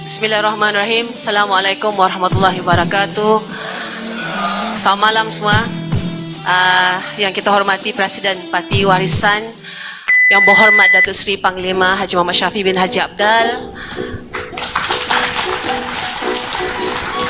Bismillahirrahmanirrahim. Assalamualaikum warahmatullahi wabarakatuh. Selamat malam semua. Yang kita hormati Presiden Parti Warisan, yang berhormat Datuk Seri Panglima Haji Muhammad Shafie bin Haji Abdal.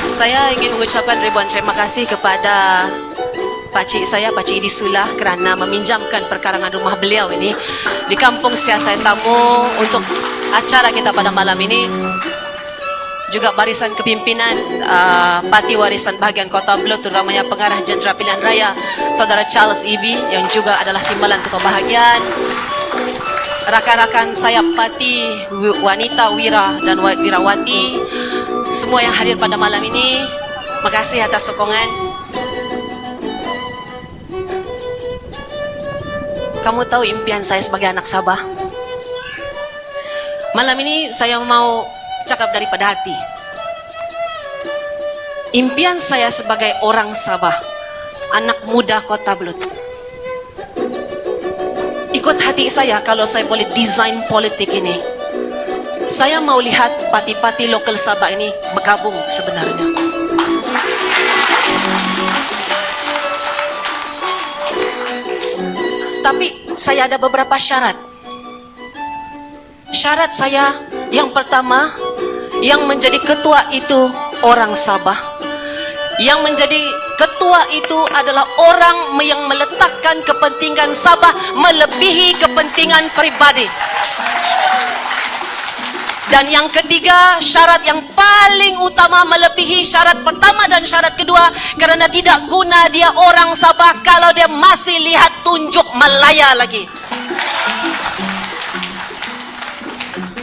Saya ingin mengucapkan ribuan terima kasih kepada pakcik saya, Pakcik Idi Sulah, kerana meminjamkan perkarangan rumah beliau ini di Kampung Siasat Tamu untuk acara kita pada malam ini. Juga barisan kepimpinan Parti Warisan Bahagian Kota Belud, terutamanya Pengarah Jentera Pilihan Raya Saudara Charles Ibi, yang juga adalah timbalan ketua bahagian, rakan-rakan saya parti, wanita wira dan wirawati, semua yang hadir pada malam ini. Terima kasih atas sokongan. Kamu tahu impian saya sebagai anak Sabah? Malam ini saya mau cakap daripada hati. Impian saya sebagai orang Sabah, anak muda Kota Belud. Ikut hati saya kalau saya boleh desain politik ini. Saya mau lihat parti-parti lokal Sabah ini bergabung sebenarnya. Tapi saya ada beberapa syarat. Syarat saya yang pertama, yang menjadi ketua itu orang Sabah. Yang menjadi ketua itu adalah orang yang meletakkan kepentingan Sabah melebihi kepentingan pribadi. Dan yang ketiga, syarat yang paling utama melebihi syarat pertama dan syarat kedua, kerana tidak guna dia orang Sabah kalau dia masih lihat tunjuk Malaya lagi.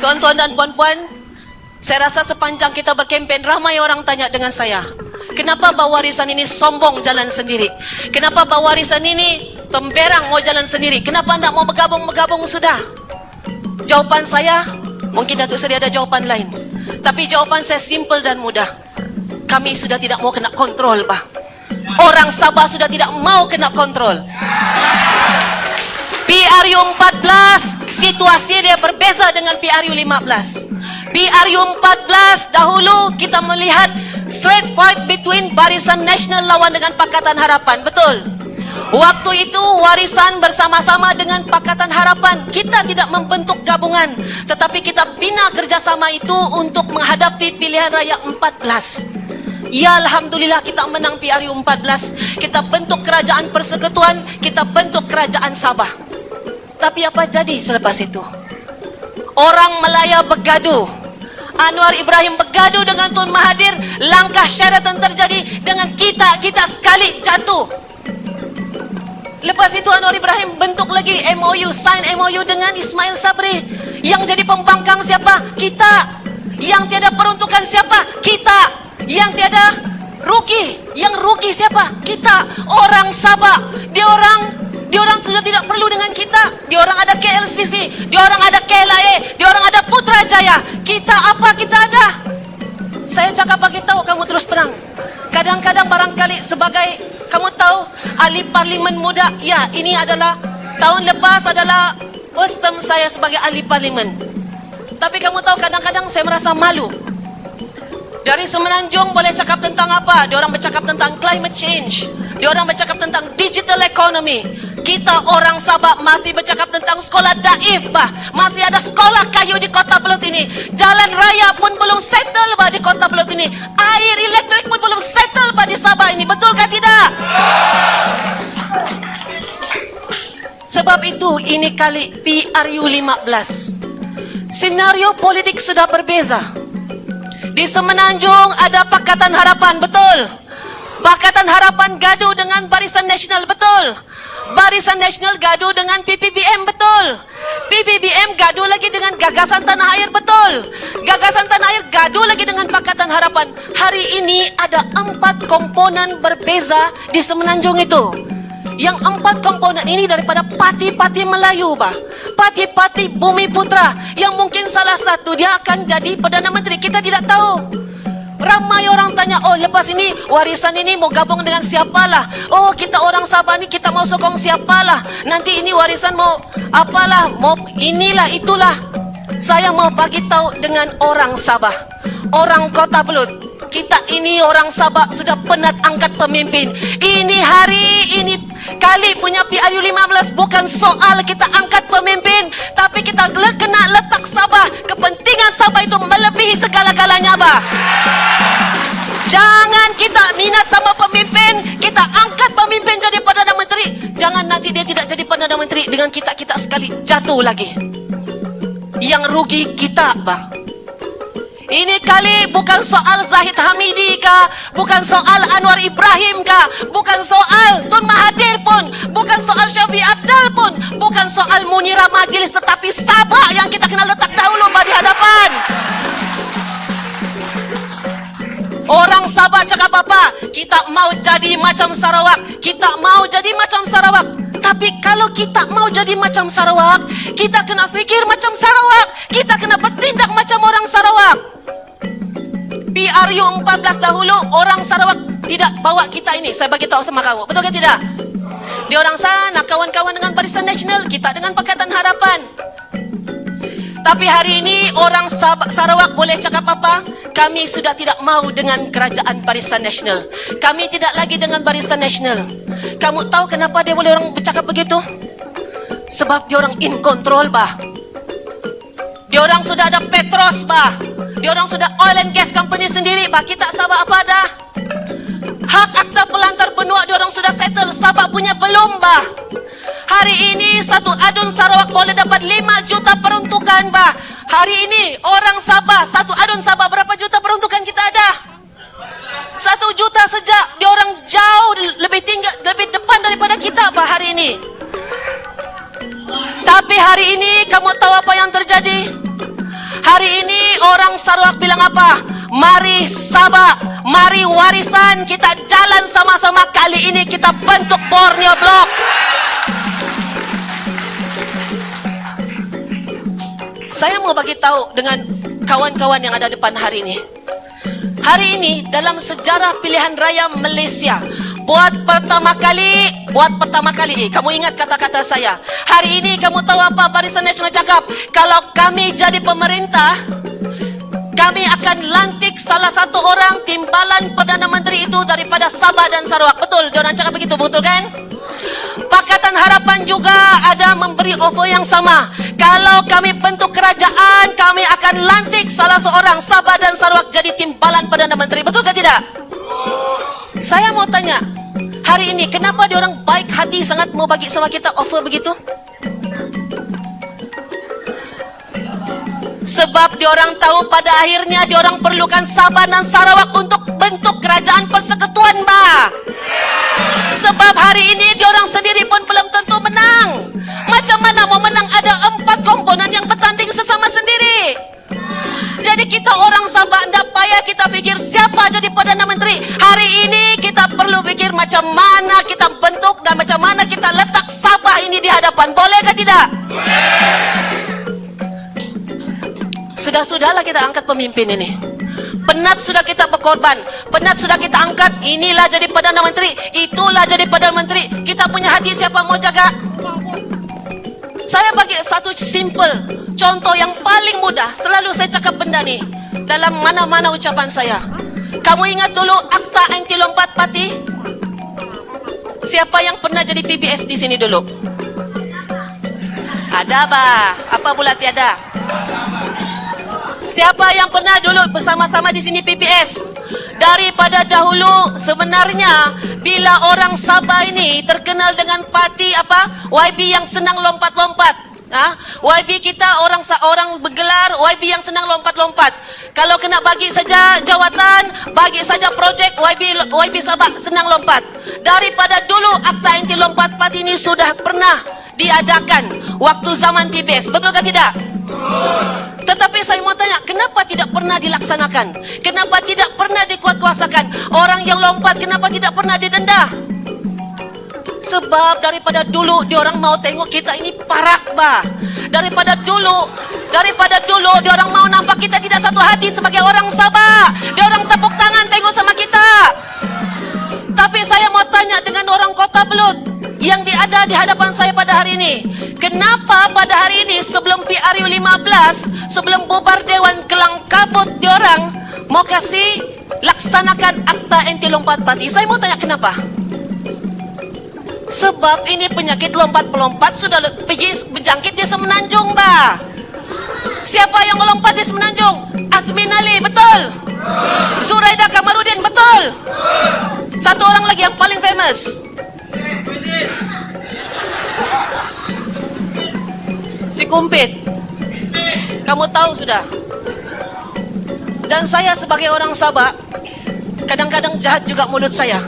Tuan-tuan dan puan-puan, saya rasa sepanjang kita berkempen, ramai orang tanya dengan saya, kenapa Bawarisan ini sombong jalan sendiri? Kenapa Bawarisan ini temberang mau jalan sendiri? Kenapa tidak mau bergabung sudah? Jawapan saya, mungkin Datuk Seri ada jawapan lain, tapi jawapan saya simple dan mudah. Kami sudah tidak mau kena kontrol, bah. Orang Sabah sudah tidak mau kena kontrol. PRU 14 situasi dia berbeza dengan PRU 15. PRU 14 dahulu kita melihat straight fight between Barisan Nasional lawan dengan Pakatan Harapan, betul? Waktu itu Warisan bersama-sama dengan Pakatan Harapan, kita tidak membentuk gabungan, tetapi kita bina kerjasama itu untuk menghadapi pilihan raya 14. Ya, Alhamdulillah kita menang PRU 14. Kita bentuk kerajaan persekutuan, kita bentuk kerajaan Sabah. Tapi apa jadi selepas itu? Orang Melaya bergaduh, Anwar Ibrahim bergaduh dengan Tun Mahathir, langkah Sheraton terjadi dengan kita sekali jatuh. Lepas itu Anwar Ibrahim bentuk lagi MOU, sign MOU dengan Ismail Sabri. Yang jadi pembangkang siapa? Kita. Yang tiada peruntukan siapa? Kita. Yang tiada rugi. Yang rugi siapa? Kita. Orang Sabah. Dia orang sudah tidak perlu dengan kita. Dia orang ada KLCC, dia orang ada KLIA, dia orang ada Putrajaya. Kita apa kita ada? Saya cakap bagi tahu kamu terus terang. Kadang-kadang barangkali sebagai kamu tahu ahli parlimen muda, ya ini adalah tahun lepas adalah first term saya sebagai ahli parlimen. Tapi kamu tahu kadang-kadang saya merasa malu. Dari Semenanjung boleh cakap tentang apa? Dia orang bercakap tentang climate change. Dia orang bercakap tentang digital economy. Kita orang Sabah masih bercakap tentang sekolah daif, bah. Masih ada sekolah kayu di Kota Belud ini. Jalan raya pun belum settle, bah, di Kota Belud ini. Air elektrik pun belum settle, bah, di Sabah ini. Betulkah tidak? Sebab itu ini kali PRU 15. Senario politik sudah berbeza. Di Semenanjung ada Pakatan Harapan, betul. Pakatan Harapan gaduh dengan Barisan Nasional, betul. Barisan Nasional gaduh dengan PPBM, betul. PPBM gaduh lagi dengan Gagasan Tanah Air, betul. Gagasan Tanah Air gaduh lagi dengan Pakatan Harapan. Hari ini ada 4 komponen berbeza di Semenanjung itu. Yang 4 komponen ini daripada parti-parti Melayu, bah. Parti-parti Bumi Putra, yang mungkin salah satu dia akan jadi Perdana Menteri, kita tidak tahu. Ramai orang tanya, oh lepas ini Warisan ini mau gabung dengan siapalah. Oh kita orang Sabah ni kita mau sokong siapalah. Nanti ini Warisan mau apalah, mau inilah itulah. Saya mau bagi tahu dengan orang Sabah, orang Kota Belud. Kita ini orang Sabah sudah penat angkat pemimpin. Ini hari ini kali punya PRU 15 bukan soal kita angkat pemimpin, tapi kita kena letak Sabah. Kepentingan Sabah itu melebihi segala-galanya, bah. Jangan kita minat sama pemimpin, kita angkat pemimpin jadi Perdana Menteri. Jangan nanti dia tidak jadi Perdana Menteri, dengan kita sekali jatuh lagi. Yang rugi kita, bah. Ini kali bukan soal Zahid Hamidi kah, bukan soal Anwar Ibrahim kah, bukan soal Tun Mahathir pun, bukan soal Syafiq Abdal pun, bukan soal Munirah Majlis, tetapi Sabah yang kita kena letak dahulu di hadapan. Orang Sabah cakap apa? Kita mau jadi macam Sarawak, kita mau jadi macam Sarawak. Tapi kalau kita mau jadi macam Sarawak, kita kena fikir macam Sarawak, kita kena bertindak macam orang Sarawak. PRU 14 dahulu orang Sarawak tidak bawa kita ini. Saya bagi tahu sama kamu, betul ke tidak? Di orang sana kawan-kawan dengan Barisan Nasional, kita dengan Pakatan Harapan. Tapi hari ini orang Sarawak boleh cakap apa? Kami sudah tidak mau dengan kerajaan Barisan Nasional. Kami tidak lagi dengan Barisan Nasional. Kamu tahu kenapa dia boleh orang bercakap begitu? Sebab dia orang in control, bah. Dia orang sudah ada Petros, bah. Dia orang sudah oil and gas company sendiri, bah. Kita Sabah apa dah? Hak akta pelantar benua dia orang sudah settle, Sabah punya belum, bah. Hari ini satu adun Sarawak boleh dapat 5 juta peruntukan, bah. Hari ini orang Sabah, satu adun Sabah berapa juta peruntukan kita ada? 1 juta sejak. Dia orang jauh lebih tinggi, lebih depan daripada kita, bah, hari ini. Tapi hari ini kamu tahu apa yang terjadi? Hari ini orang Sarawak bilang apa? Mari Sabah, mari warisan kita jalan sama-sama. Kali ini kita bentuk Borneo Block. Saya mau bagi tahu dengan kawan-kawan yang ada depan hari ini. Hari ini dalam sejarah pilihan raya Malaysia, buat pertama kali, kamu ingat kata-kata saya. Hari ini kamu tahu apa Barisan Nasional cakap? Kalau kami jadi pemerintah, kami akan lantik salah satu orang timbalan Perdana Menteri itu daripada Sabah dan Sarawak. Betul, diorang cakap begitu, betul kan? Pakatan Harapan juga ada memberi offer yang sama. Kalau kami bentuk kerajaan, kami akan lantik salah seorang Sabah dan Sarawak jadi timbalan Perdana Menteri. Betul ke tidak? Saya mau tanya, hari ini kenapa diorang baik hati sangat mau bagi sama kita offer begitu? Sebab diorang tahu pada akhirnya diorang perlukan Sabah dan Sarawak untuk bentuk kerajaan persekutuan, bah. Sebab hari ini diorang sendiri pun belum tentu menang. Macam mana mau menang? Ada 4 komponen yang bertanding sesama sendiri. Jadi kita orang Sabah tidak payah kita fikir siapa jadi Perdana Menteri. Hari ini kita perlu fikir macam mana kita bentuk dan macam mana kita letak Sabah ini di hadapan. Boleh ke tidak? Sudah-sudahlah kita angkat pemimpin ini. Penat sudah kita berkorban, penat sudah kita angkat. Inilah jadi Perdana Menteri, itulah jadi Perdana Menteri. Kita punya hati siapa mau jaga? Saya bagi satu simple contoh yang paling mudah. Selalu saya cakap benda ni dalam mana-mana ucapan saya. Kamu ingat dulu Akta Anti Lompat Parti? Siapa yang pernah jadi PBS di sini dulu? Ada, bah. Apa pula tiada? Siapa yang pernah dulu bersama-sama di sini PPS? Daripada dahulu sebenarnya bila orang Sabah ini terkenal dengan parti apa? YB yang senang lompat-lompat. YB kita orang bergelar YB yang senang lompat-lompat. Kalau kena bagi saja jawatan, bagi saja projek, YB Sabah senang lompat. Daripada dulu Akta Anti Lompat Parti ini sudah pernah diadakan waktu zaman PBS. Betul ke tidak? Tetapi saya mau tanya, kenapa tidak pernah dilaksanakan? Kenapa tidak pernah dikuatkuasakan? Orang yang lompat kenapa tidak pernah didenda? Sebab daripada dulu diorang mau tengok kita ini parak, bah. Daripada dulu diorang mau nampak kita tidak satu hati sebagai orang Sabah. Diorang tepuk tangan tengok sama kita. Tapi saya mau tanya dengan orang Kota Belud, yang diada di hadapan saya pada hari ini. Kenapa pada hari ini sebelum PRU 15, sebelum bubar Dewan kelang kabut diorang mau kasih laksanakan akta anti lompat parti? Saya mau tanya kenapa? Sebab ini penyakit lompat-pelompat sudah pergi berjangkit di Semenanjung, bah. Siapa yang melompat di Semenanjung? Azmin Ali, betul. Zuraida Kamarudin, betul. Satu orang lagi yang paling famous, si Kumpit. Kamu tahu sudah. Dan saya sebagai orang Sabah, kadang-kadang jahat juga mulut saya.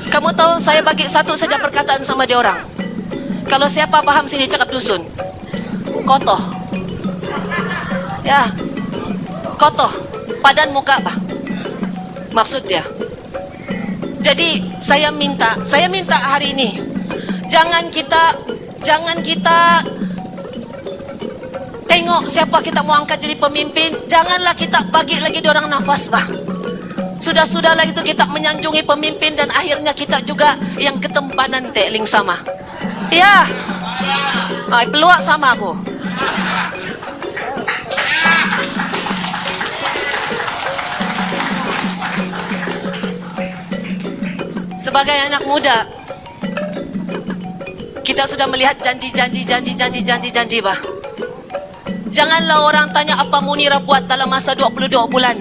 Kamu tahu saya bagi satu saja perkataan sama dia orang. Kalau siapa paham sini cakap dusun, kotoh. Ya, kotoh. Padan muka apa? Maksud dia. Jadi saya minta hari ini, jangan kita tengok siapa kita mau angkat jadi pemimpin. Janganlah kita bagi lagi diorang nafas, bah. Sudah-sudahlah itu kita menyanjungi pemimpin dan akhirnya kita juga yang ketempanan teling sama. Ya, peluang sama aku. Sebagai anak muda, kita sudah melihat janji, bah. Janganlah orang tanya apa Munirah buat dalam masa 22 bulan.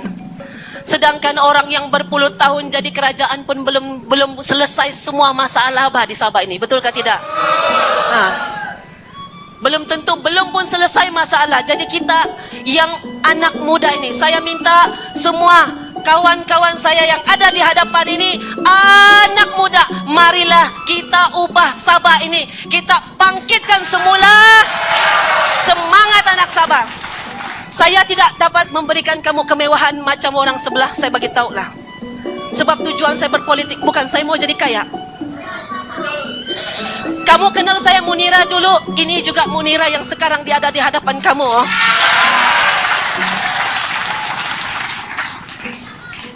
Sedangkan orang yang berpuluh tahun jadi kerajaan pun belum selesai semua masalah, bah, di Sabah ini. Betulkah tidak? Belum tentu, belum pun selesai masalah. Jadi kita yang anak muda ini, saya minta semua kawan-kawan saya yang ada di hadapan ini, anak muda, marilah kita ubah Sabah ini. Kita bangkitkan semula semangat anak Sabah. Saya tidak dapat memberikan kamu kemewahan macam orang sebelah, saya bagi tahu lah. Sebab tujuan saya berpolitik bukan saya mau jadi kaya. Kamu kenal saya Munirah dulu, ini juga Munirah yang sekarang ada di hadapan kamu.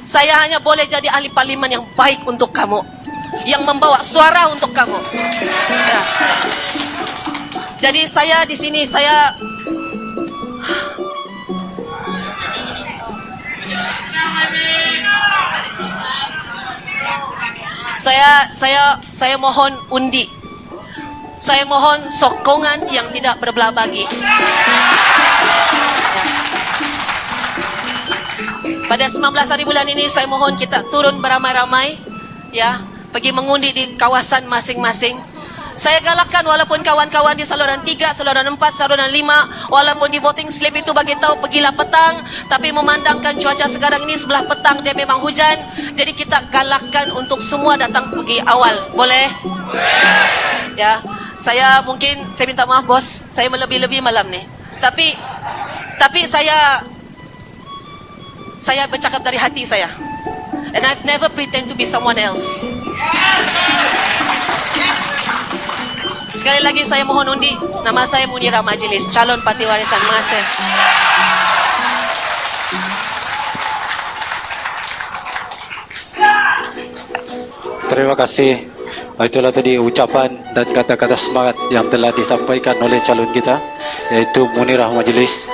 Saya hanya boleh jadi ahli parlimen yang baik untuk kamu, yang membawa suara untuk kamu. Ya. Jadi saya di sini, saya mohon undi. Saya mohon sokongan yang tidak berbelah bagi. Pada 19 hari bulan ini saya mohon kita turun beramai-ramai, ya, pergi mengundi di kawasan masing-masing. Saya galakkan walaupun kawan-kawan di saluran 3, saluran 4, saluran 5, walaupun di voting slip itu bagi tahu pergilah petang, tapi memandangkan cuaca sekarang ini sebelah petang dia memang hujan, jadi kita galakkan untuk semua datang pergi awal. Boleh? Ya, saya minta maaf bos, saya melebih-lebih malam nih. Tapi saya bercakap dari hati saya. And I've never pretend to be someone else. Sekali lagi saya mohon undi. Nama saya Munirah Majlis, calon parti warisan Masih. Terima kasih. Itulah tadi ucapan dan kata-kata semangat yang telah disampaikan oleh calon kita, yaitu Munirah Majlis.